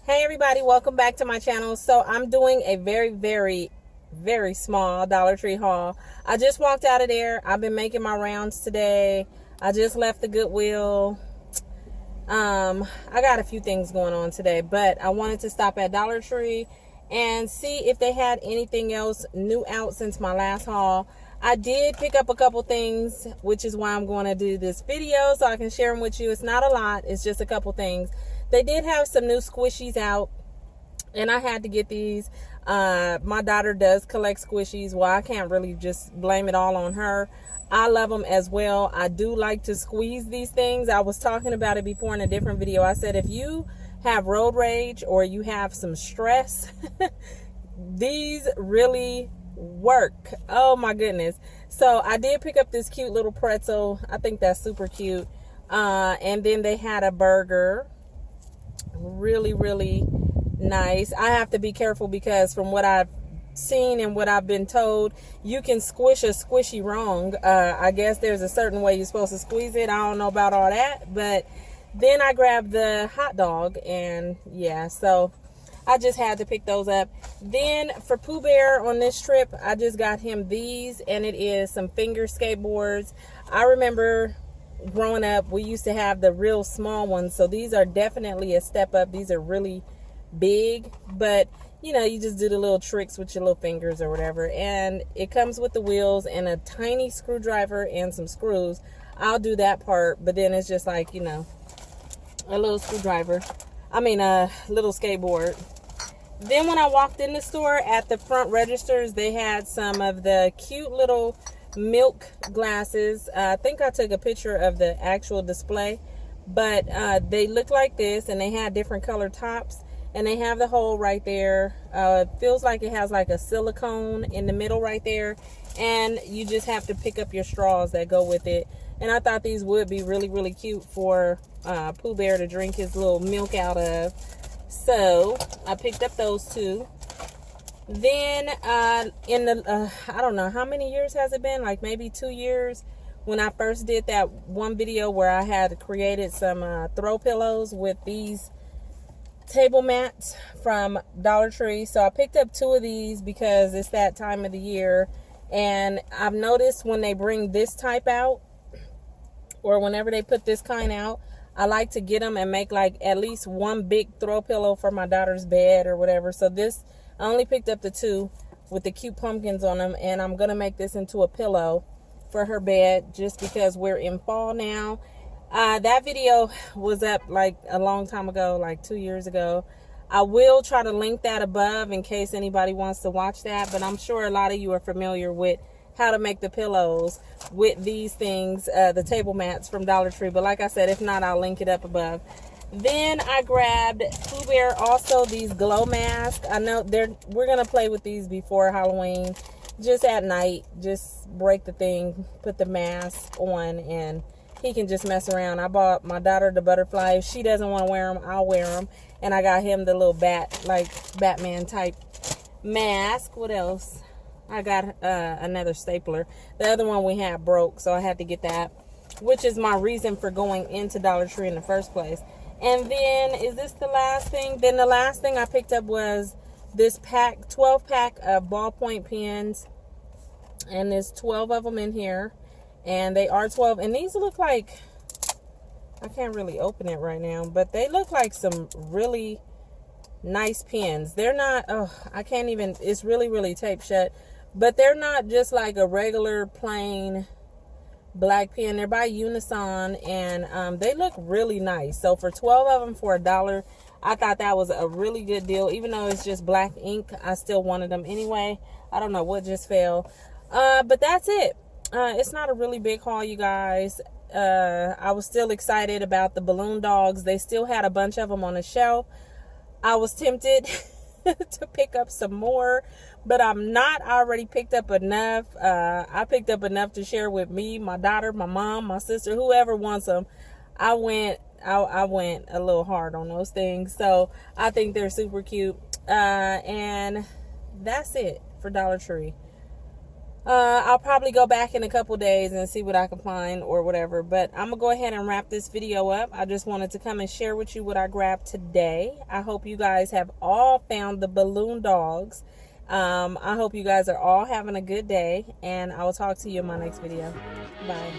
Hey everybody, welcome back to my channel. So I'm doing a very small Dollar Tree haul. I just walked out of there. I've been making my rounds today. I just left the Goodwill. I got a few things going on today, but I wanted to stop at Dollar Tree and see if they had anything else new out since my last haul. I did pick up a couple things, which is why I'm going to do this video so I can share them with you. It's not a lot, it's just a couple things. They did have some new squishies out, and I had to get these. My daughter does collect squishies. Well, I can't really just blame it all on her. I love them as well. I do like to squeeze these things. I was talking about it before in a different video. I said if you have road rage or you have some stress, these really work. Oh my goodness. So I did pick up this cute little pretzel. I think that's super cute. And then they had a burger. Really nice. I have to be careful because from what I've seen and what I've been told, you can squish a squishy wrong. I guess there's a certain way you're supposed to squeeze it. I don't know about all that, but then I grabbed the hot dog, and yeah, so I just had to pick those up. Then for Pooh Bear on this trip, I just got him these, and it is some finger skateboards. I remember growing up, we used to have the real small ones, so these are definitely a step up. These are really big, but you know, you just do the little tricks with your little fingers or whatever, and it comes with the wheels and a tiny screwdriver and some screws. I'll do that part, but then it's just like, you know, a little screwdriver, a little skateboard. Then when I walked in the store, at the front registers, they had some of the cute little milk glasses. I think I took a picture of the actual display, but they look like this, and they had different color tops, and they have the hole right there. It feels like it has like a silicone in the middle right there, and you just have to pick up your straws that go with it. And I thought these would be really cute for Pooh Bear to drink his little milk out of, so I picked up those two. Then in the I don't know how many years has it been, like maybe 2 years, when I first did that one video where I had created some throw pillows with these table mats from Dollar Tree. So I picked up 2 of these because it's that time of the year, and I've noticed when they bring this type out, or whenever they put this kind out, I like to get them and make like at least one big throw pillow for my daughter's bed or whatever. So this, I only picked up the 2 with the cute pumpkins on them, and I'm gonna make this into a pillow for her bed just because we're in fall now. That video was up like a long time ago, like 2 years ago. I will try to link that above in case anybody wants to watch that, but I'm sure a lot of you are familiar with how to make the pillows with these things, the table mats from Dollar Tree. But like I said, if not, I'll link it up above. Then I grabbed Pooh Bear also these glow masks. I know we're gonna play with these before Halloween, just at night. Just break the thing, put the mask on, and he can just mess around. I bought my daughter the butterfly. If she doesn't want to wear them, I'll wear them. And I got him the little Batman type mask. What else? I got another stapler. The other one we had broke, so I had to get that, which is my reason for going into Dollar Tree in the first place. And then, is this the last thing? Then the last thing I picked up was this 12 pack of ballpoint pens. And there's 12 of them in here. And they are 12. And these look like, I can't really open it right now, but they look like some really nice pens. They're not, I can't even, it's really taped shut. But they're not just like a regular plain black pen. They're by Unison, and they look really nice. So for 12 of them for $1, I thought that was a really good deal. Even though it's just black ink, I still wanted them anyway. I don't know what just fell, but that's it. It's not a really big haul, you guys. I was still excited about the balloon dogs. They still had a bunch of them on the shelf. I was tempted to pick up some more, but I'm not. I already picked up enough. I picked up enough to share with me, my daughter, my mom, my sister, whoever wants them. I went a little hard on those things, so I think they're super cute. And that's it for Dollar Tree. I'll probably go back in a couple days and see what I can find or whatever. But I'm going to go ahead and wrap this video up. I just wanted to come and share with you what I grabbed today. I hope you guys have all found the balloon dogs. I hope you guys are all having a good day. And I will talk to you in my next video. Bye.